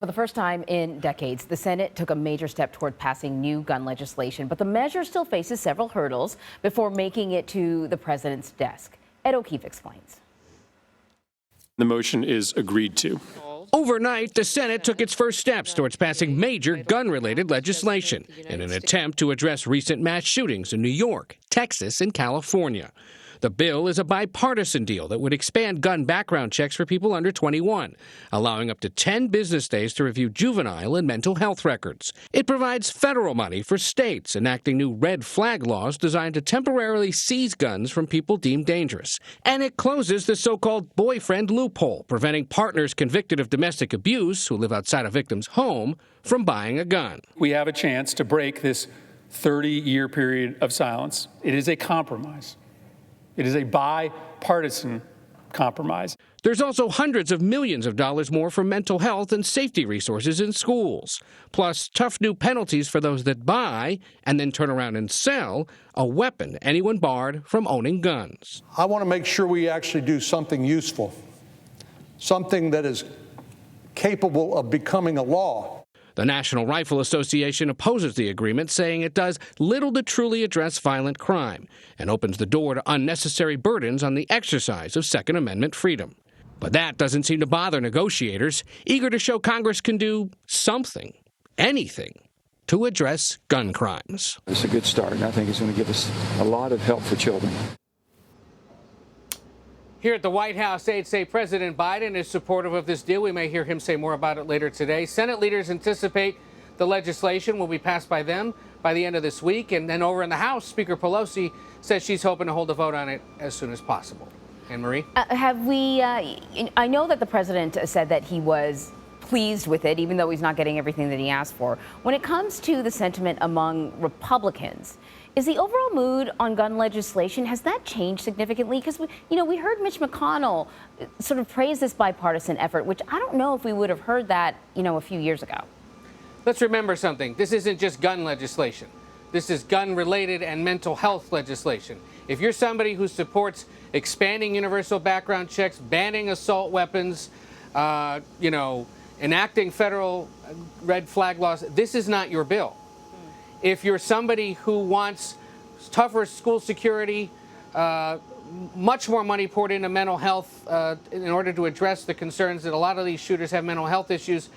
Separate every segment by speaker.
Speaker 1: For the first time in decades, the Senate took a major step toward passing new gun legislation, but the measure still faces several hurdles before making it to the president's desk. Ed O'Keefe explains.
Speaker 2: The motion is agreed to.
Speaker 3: Overnight, the Senate took its first steps towards passing major gun-related legislation in an attempt to address recent mass shootings in New York, Texas, and California. The bill is a bipartisan deal that would expand gun background checks for people under 21, allowing up to 10 business days to review juvenile and mental health records. It provides federal money for states enacting new red flag laws designed to temporarily seize guns from people deemed dangerous. And it closes the so-called boyfriend loophole, preventing partners convicted of domestic abuse who live outside a victim's home from buying a gun.
Speaker 4: We have a chance to break this 30-year period of silence. It is a compromise. It is a bipartisan compromise.
Speaker 3: There's also hundreds of millions of dollars more for mental health and safety resources in schools, plus tough new penalties for those that buy and then turn around and sell a weapon to anyone barred from owning guns.
Speaker 5: I want to make sure we actually do something useful, something that is capable of becoming a law.
Speaker 3: The National Rifle Association opposes the agreement, saying it does little to truly address violent crime and opens the door to unnecessary burdens on the exercise of Second Amendment freedom. But that doesn't seem to bother negotiators, eager to show Congress can do something, anything, to address gun crimes.
Speaker 6: It's a good start, and I think it's going to give us a lot of help for children.
Speaker 7: Here at the White House, aides say President Biden is supportive of this deal. We may hear him say more about it later today. Senate leaders anticipate the legislation will be passed by them by the end of this week. And then over in the House, Speaker Pelosi says she's hoping to hold a vote on it as soon as possible. Anne Marie?
Speaker 1: I know that the president said that he was pleased with it, even though he's not getting everything that he asked for. When it comes to the sentiment among Republicans, is the overall mood on gun legislation, has that changed significantly? Because we heard Mitch McConnell sort of praise this bipartisan effort, which I don't know if we would have heard that, a few years ago.
Speaker 7: Let's remember something. This isn't just gun legislation. This is gun-related and mental health legislation. If you're somebody who supports expanding universal background checks, banning assault weapons, enacting federal red flag laws, this is not your bill. If you're somebody who wants tougher school security, much more money poured into mental health in order to address the concerns that a lot of these shooters have mental health issues,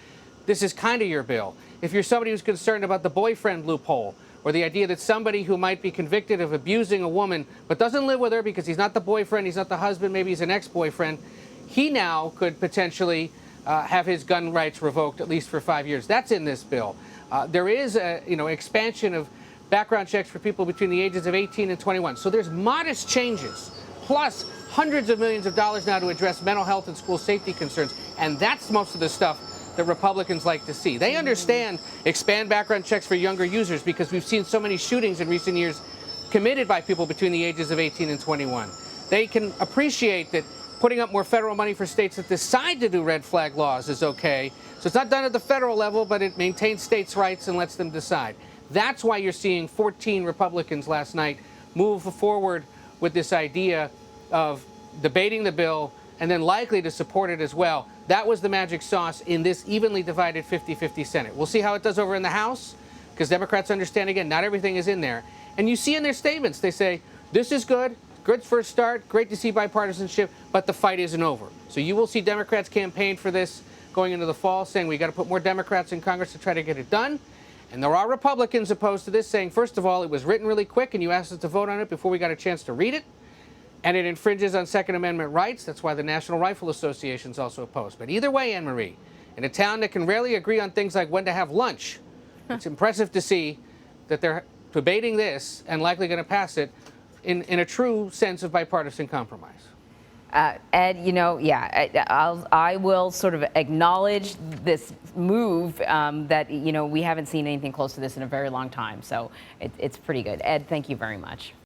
Speaker 7: this is kind of your bill. If you're somebody who's concerned about the boyfriend loophole, or the idea that somebody who might be convicted of abusing a woman but doesn't live with her because he's not the boyfriend, he's not the husband, maybe he's an ex-boyfriend, he now could potentially have his gun rights revoked at least for 5 years. That's in this bill. There is expansion of background checks for people between the ages of 18 and 21. So there's modest changes, plus hundreds of millions of dollars now to address mental health and school safety concerns. And that's most of the stuff that Republicans like to see. They understand expand background checks for younger users because we've seen so many shootings in recent years committed by people between the ages of 18 and 21. They can appreciate that putting up more federal money for states that decide to do red flag laws is okay. So it's not done at the federal level, but it maintains states' rights and lets them decide. That's why you're seeing 14 Republicans last night move forward with this idea of debating the bill and then likely to support it as well. That was the magic sauce in this evenly divided 50-50 Senate. We'll see how it does over in the House, because Democrats understand, again, not everything is in there. And you see in their statements, they say, this is good, good first start, great to see bipartisanship, but the fight isn't over. So you will see Democrats campaign for this going into the fall, saying we got to put more Democrats in Congress to try to get it done. And there are Republicans opposed to this, saying, first of all, it was written really quick and you asked us to vote on it before we got a chance to read it. And it infringes on Second Amendment rights. That's why the National Rifle Association is also opposed. But either way, Anne Marie, in a town that can rarely agree on things like when to have lunch, it's impressive to see that they're debating this and likely going to pass it in a true sense of bipartisan compromise.
Speaker 1: Ed, I will sort of acknowledge this move that, we haven't seen anything close to this in a very long time. So it's pretty good. Ed, thank you very much.